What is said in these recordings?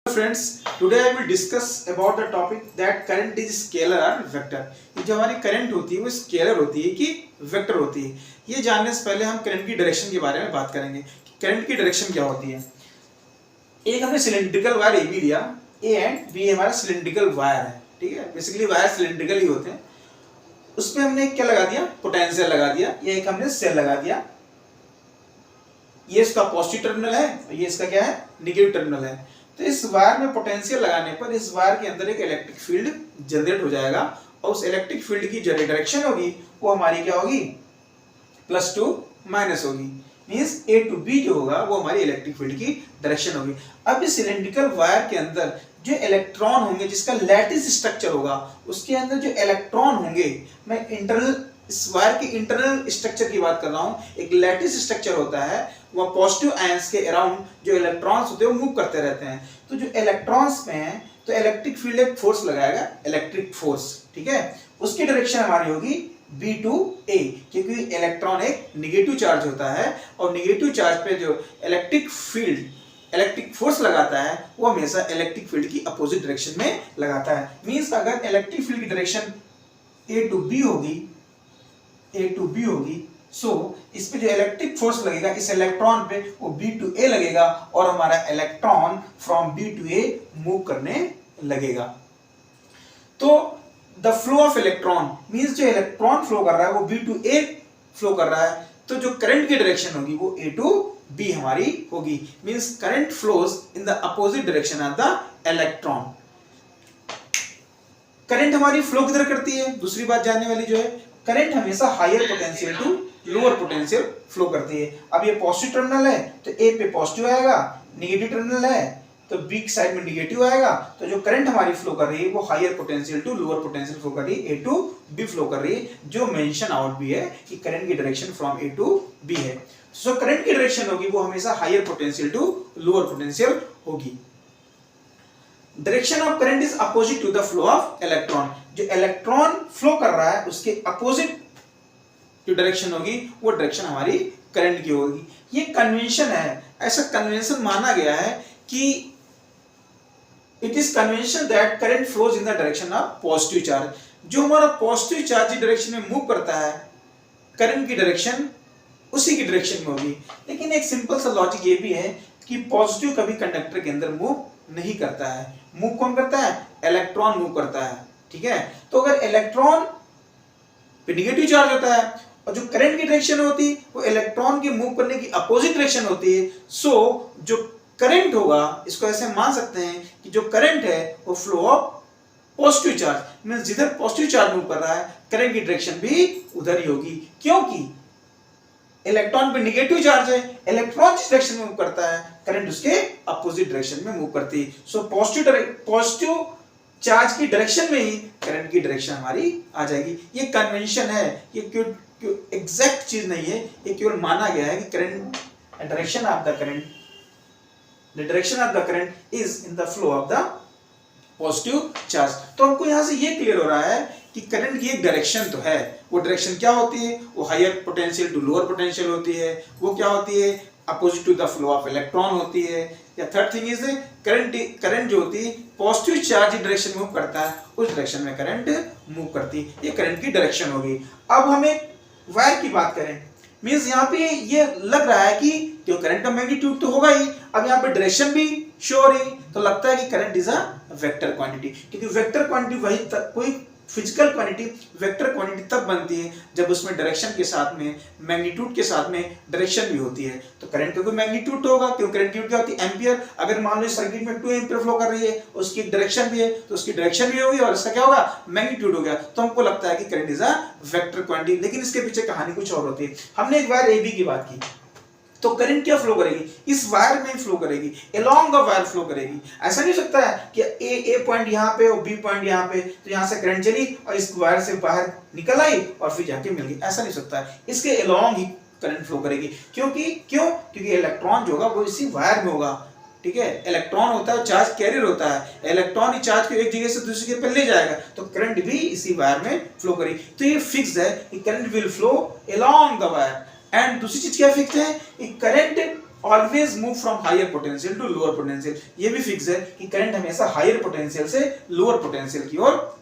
Friends, today I will discuss about the topic that current is scalar or vector. ये जो हमारी current होती है वो स्केलर होती है कि वेक्टर होती है। ये जानने से पहले हम करंट की डायरेक्शन के बारे में बात करेंगे कि करंट की डायरेक्शन क्या होती है। एक हमने सिलेंड्रिकल वायर ए बी लिया, ए एंड बी हमारा सिलेंड्रिकल वायर है, ठीक है। बेसिकली वायर सिलेंड्रिकल ही होते हैं। उसमें हमने क्या लगा दिया, पोटेंशियल लगा दिया, ये एक हमने सेल लगा दिया। ये इसका पॉजिटिव टर्मिनल है, ये इसका क्या है, नेगेटिव टर्मिनल है। तो इस वायर में पोटेंशियल लगाने पर इस वायर के अंदर एक इलेक्ट्रिक फील्ड जनरेट हो जाएगा और उस इलेक्ट्रिक फील्ड की जो डायरेक्शन होगी वो हमारी क्या होगी, प्लस टू माइनस होगी। मींस ए टू बी जो होगा वो हमारी इलेक्ट्रिक फील्ड की डायरेक्शन होगी। अब इस सिलेंड्रिकल वायर के अंदर जो इलेक्ट्रॉन होंगे, जिसका लैटिस स्ट्रक्चर होगा, उसके अंदर जो इलेक्ट्रॉन होंगे, मैं इंटरनल इस वायर के इंटरनल स्ट्रक्चर की बात कर रहा हूं। एक लैटिस स्ट्रक्चर होता है, वह पॉजिटिव आयंस के अराउंड जो इलेक्ट्रॉन्स होते हैं वो मूव करते रहते हैं। तो जो इलेक्ट्रॉन्स में है तो इलेक्ट्रिक फील्ड एक फोर्स लगाएगा, इलेक्ट्रिक फोर्स, ठीक है। उसकी डायरेक्शन हमारी होगी बी टू ए, क्योंकि इलेक्ट्रॉन एक नेगेटिव चार्ज होता है और नेगेटिव चार्ज पे जो इलेक्ट्रिक फील्ड इलेक्ट्रिक फोर्स लगाता है वो हमेशा इलेक्ट्रिक फील्ड की अपोजिट डायरेक्शन में लगाता है। मींस अगर इलेक्ट्रिक फील्ड की डायरेक्शन ए टू बी होगी, सो इस पे जो इलेक्ट्रिक फोर्स लगेगा इस इलेक्ट्रॉन पे वो बी टू ए लगेगा और हमारा electron from B to A move करने लगेगा। तो the flow of electron means जो इलेक्ट्रॉन फ्लो कर रहा है वो बी टू ए फ्लो कर रहा है, तो जो करंट की डायरेक्शन होगी वो ए टू बी हमारी होगी। Means current flows in the opposite direction of the electron. Current हमारी फ्लो किधर करती है, दूसरी बात जानने वाली जो है, करंट हमेशा higher potential to lower potential flow करती है। अब ये पॉजिटिव टर्मिनल है तो ए पे पॉजिटिव आएगा, नेगेटिव टर्मिनल है तो बी की साइड में नेगेटिव आएगा। तो जो करंट हमारी फ्लो कर रही है वो higher potential to lower potential flow कर रही है, ए टू बी फ्लो कर रही है, जो मेंशन आउट भी है कि करंट की direction from A to B है। सो करंट की डायरेक्शन होगी वो हमेशा higher potential to lower potential होगी। Direction of current is opposite to the flow of electron. जो इलेक्ट्रॉन फ्लो कर रहा है उसके अपोजिट जो डायरेक्शन होगी वो डायरेक्शन हमारी करंट की होगी। ये कन्वेंशन है, ऐसा कन्वेंशन माना गया है कि it is convention that current flows in the direction of positive charge. जो हमारा पॉजिटिव चार्ज की डायरेक्शन में मूव करता है, करंट की डायरेक्शन उसी की डायरेक्शन में होगी। लेकिन एक सिंपल सा लॉजिक ये भी है कि पॉजिटिव कभी कंडक्टर के अंदर मूव नहीं करता है। मूव कौन करता है, इलेक्ट्रॉन मूव करता है, ठीक है। तो अगर इलेक्ट्रॉन पे नेगेटिव चार्ज होता है और जो करंट की डायरेक्शन होती है वो इलेक्ट्रॉन के मूव करने की अपोजिट डायरेक्शन होती है, सो जो करंट होगा, इसको ऐसे मान सकते हैं कि जो करंट है वो flow of positive charge. Means जिधर पॉजिटिव चार्ज मूव कर रहा है करंट की डायरेक्शन भी उधर ही होगी, क्योंकि इलेक्ट्रॉन पे नेगेटिव चार्ज है, इलेक्ट्रॉन जिस डायरेक्शन में मूव करता है करंट उसके अपोजिट डायरेक्शन में मूव करती है। सो पॉजिटिव चार्ज की डायरेक्शन में ही करंट की डायरेक्शन हमारी आ जाएगी। ये कन्वेंशन है, ये क्यों एग्जैक्ट चीज नहीं है, ये केवल माना गया है कि current direction of the current is in the flow of the positive charge. तो हमको यहां से ये क्लियर हो रहा है कि करंट की एक डायरेक्शन तो है। वो डायरेक्शन क्या होती है, वो higher potential to lower potential होती है। वो क्या होती है, opposite to the flow of electron होती है। या थर्ड थिंग इज करंट जो होती है पॉजिटिव चार्ज डायरेक्शन मूव करता है, उस डायरेक्शन में करंट मूव करती है। ये करंट की डायरेक्शन होगी। अब हम एक वायर की बात करें, मींस यहाँ पे ये लग रहा है कि जो करंट का मैग्नीट्यूड तो होगा ही, अब यहाँ पे डायरेक्शन भी शो हो रही, तो लगता है कि current is a vector quantity. क्योंकि वेक्टर क्वांटिटी वही कोई फिजिकल क्वांटिटी वेक्टर क्वांटिटी तब बनती है जब उसमें डायरेक्शन के साथ में मैग्नीट्यूड के साथ में डायरेक्शन भी होती है। तो करंट का कोई मैग्नीट्यूड तो होगा, क्योंकि करंट की क्या होती है, एम्पियर। अगर मान लो सर्किट में 2 एम्पियर फ्लो कर रही है, उसकी डायरेक्शन भी है, तो उसकी डायरेक्शन भी होगी और इसका क्या होगा, मैग्नीट्यूड हो गया। तो हमको लगता है कि current is a vector quantity. लेकिन इसके पीछे कहानी कुछ और होती है। हमने एक वायर ए बी की बात की, तो करंट क्या फ्लो करेगी, इस वायर में फ्लो करेगी, अलोंग द वायर फ्लो करेगी। ऐसा नहीं हो सकता है कि ए पॉइंट यहाँ पे और बी पॉइंट यहाँ पे, तो यहाँ से करंट चली और इस वायर से बाहर निकल आई और फिर जाके मिल गई, ऐसा नहीं हो सकता है। इसके अलोंग ही करंट फ्लो करेगी। क्योंकि इलेक्ट्रॉन जो होगा वो इसी वायर में होगा, ठीक है। इलेक्ट्रॉन होता है, चार्ज कैरियर होता है, इलेक्ट्रॉन ही चार्ज को एक जगह से दूसरी जगह पर ले जाएगा, तो करंट भी इसी वायर में फ्लो करेगी। तो ये फिक्स है कि current will flow along the wire. And दूसरी चीज क्या फिक्स है, current always move from higher potential to lower potential. ये भी फिक्स है कि करंट हमेशा हायर पोटेंशियल से लोअर पोटेंशियल की ओर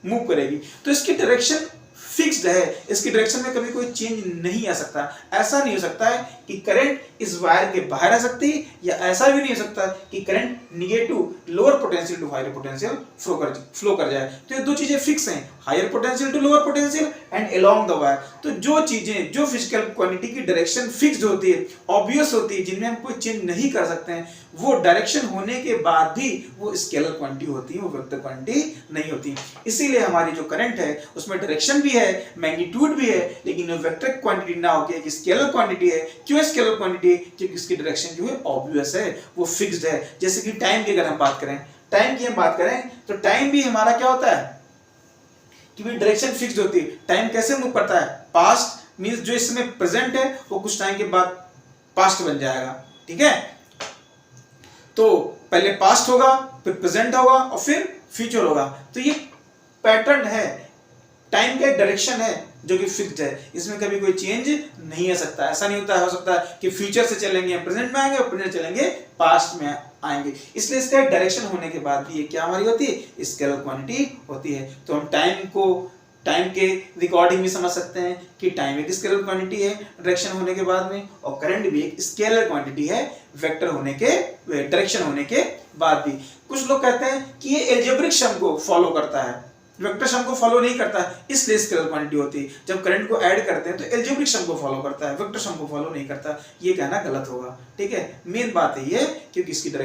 मूव करेगी। तो इसकी डायरेक्शन फिक्स्ड है, इसकी डायरेक्शन में कभी कोई चेंज नहीं आ सकता। ऐसा नहीं हो सकता है कि करंट इस वायर के बाहर आ सकती, या ऐसा भी नहीं हो सकता कि current negative lower potential to higher potential flow कर जाए। तो ये दो चीजें फिक्स हैं, higher potential to lower potential and along the wire. तो जो चीजें, जो फिजिकल क्वांटिटी की डायरेक्शन फिक्स्ड होती है, ऑब्वियस होती है, जिनमें हम कोई चेंज नहीं कर सकते हैं, वो डायरेक्शन होने के बाद भी वो स्केलर क्वांटिटी होती है, वो वेक्टर क्वांटिटी नहीं होती। इसीलिए हमारी जो करंट है उसमें डायरेक्शन भी है, मैग्नीट्यूड भी है, लेकिन वो वेक्टर क्वांटिटी ना होकर एक स्केलर क्वांटिटी है। क्यों स्केलर क्वांटिटी है? क्योंकि इसकी डायरेक्शन जो है ऑब्वियस है, वो फिक्स्ड है। जैसे कि टाइम की अगर हम बात करें, टाइम की हम बात करें तो टाइम भी हमारा क्या होता है कि डायरेक्शन फिक्स्ड होती है। टाइम कैसे मूव करता है? पास्ट मींस जो इस समय प्रेजेंट है वो कुछ टाइम के बाद पास्ट बन जाएगा, ठीक है। तो पहले पास्ट होगा, फिर प्रेजेंट होगा और फिर फ्यूचर होगा। तो ये पैटर्न है, टाइम का एक डायरेक्शन है जो कि फिक्स्ड है, इसमें कभी कोई चेंज नहीं आ सकता। ऐसा नहीं होता है, हो सकता है कि फ्यूचर से चलेंगे प्रेजेंट में आएंगे और प्रेजेंट चलेंगे पास्ट में आएंगे। इसलिए इसका डायरेक्शन होने के बाद भी ये क्या हमारी होती है? स्केलर क्वांटिटी होती है। तो हम टाइम को टाइम के रिकॉर्डिंग भी समझ सकते हैं कि टाइम एक स्केलर क्वांटिटी है डायरेक्शन होने के बाद में, और करंट भी एक स्केलर क्वांटिटी है वेक्टर होने के, डायरेक्शन होने के बाद भी। कुछ लोग कहते हैं कि ये एल्जेब्रिक सम को फॉलो करता है, वेक्टर सम को फॉलो नहीं करता, इसलिए स्केलर क्वांटिटी होती है। जब करंट को ऐड करते हैं तो एल्जेब्रिक सम को फॉलो करता है, वेक्टर सम को फॉलो नहीं करता। ये कहना गलत होगा, ठीक है। मेन बात है ये, क्योंकि इसकी डायरेक्शन